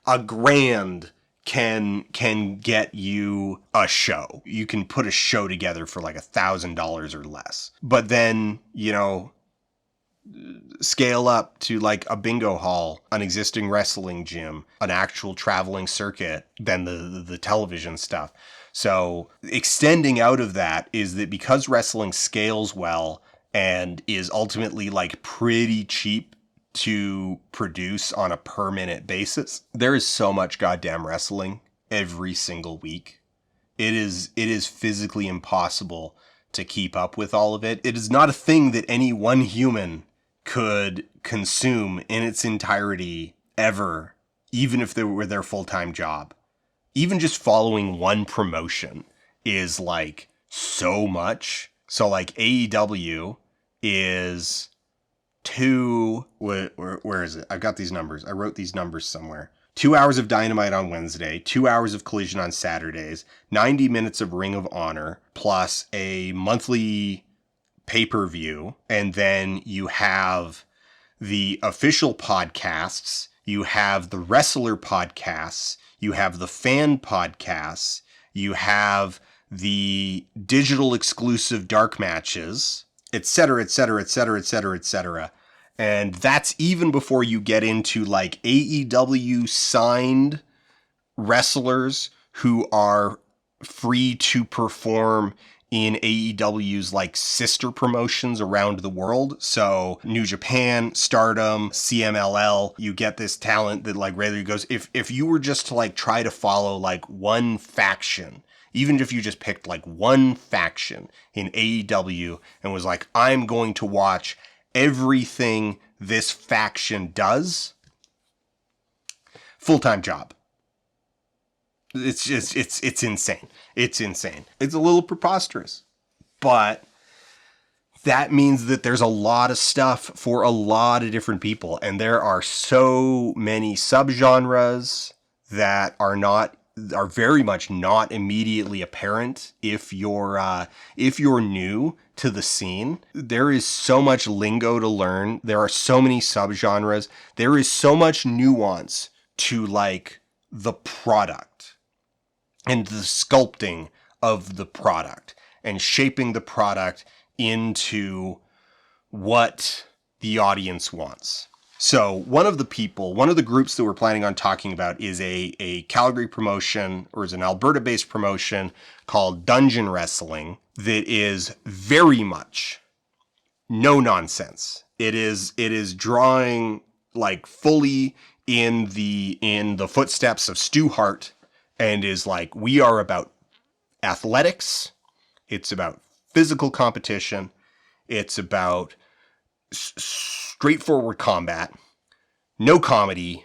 $1,000 can get you a show. You can put a show together for like $1,000 or less. But then, scale up to like a bingo hall, an existing wrestling gym, an actual traveling circuit, then the television stuff. So extending out of that is that because wrestling scales well and is ultimately like pretty cheap to produce on a per minute basis, there is so much goddamn wrestling every single week. It is physically impossible to keep up with all of it. It is not a thing that any one human could consume in its entirety ever, even if they were their full-time job. Even just following one promotion is like so much. So like AEW is where is it? I've got these numbers. I wrote these numbers somewhere. 2 hours of Dynamite on Wednesday, 2 hours of Collision on Saturdays, 90 minutes of Ring of Honor, plus a monthly pay-per-view, and then you have the official podcasts, you have the wrestler podcasts, you have the fan podcasts, you have the digital exclusive dark matches, etc., etc., etc., etc., etc. And that's even before you get into like AEW signed wrestlers who are free to perform in AEW's like sister promotions around the world. So New Japan, Stardom, CMLL, you get this talent that like regularly goes, if you were just to like try to follow like one faction, even if you just picked like one faction in AEW and was like, I'm going to watch everything this faction does, full-time job. It's just, it's insane. It's insane. It's a little preposterous, but that means that there's a lot of stuff for a lot of different people. And there are so many subgenres that are very much not immediately apparent if you're new to the scene. There is so much lingo to learn. There are so many subgenres. There is so much nuance to like the product and the sculpting of the product and shaping the product into what the audience wants. So one of the groups that we're planning on talking about is a Calgary promotion, or is an Alberta-based promotion called Dungeon Wrestling, that is very much no nonsense. It is drawing like fully in the footsteps of Stu Hart, and is like, we are about athletics. It's about physical competition. It's about straightforward combat, no comedy,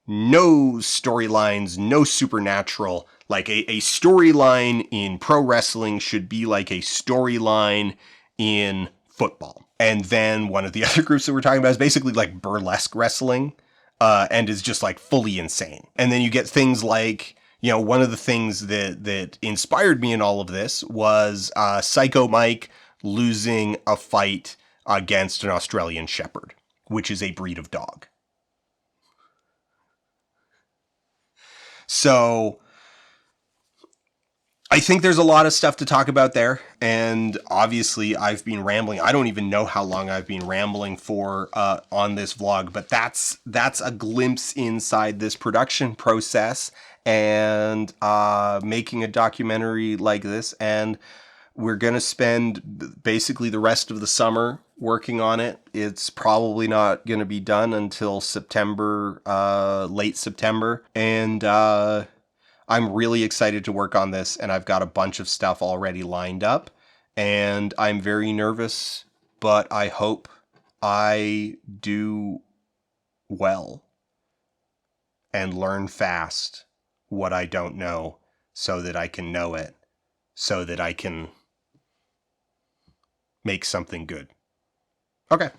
no storylines, no supernatural. Like a storyline in pro wrestling should be like a storyline in football. And then one of the other groups that we're talking about is basically like burlesque wrestling, and is just like fully insane. And then you get things like, you know, one of the things that inspired me in all of this was Psycho Mike losing a fight against an Australian Shepherd, which is a breed of dog. So I think there's a lot of stuff to talk about there. And obviously I've been rambling. I don't even know how long I've been rambling for on this vlog, but that's a glimpse inside this production process and making a documentary like this. And we're going to spend basically the rest of the summer working on it. It's probably not going to be done until September, late September. And I'm really excited to work on this, and I've got a bunch of stuff already lined up. And I'm very nervous, but I hope I do well and learn fast what I don't know so that I can know it, so that I can make something good. Okay.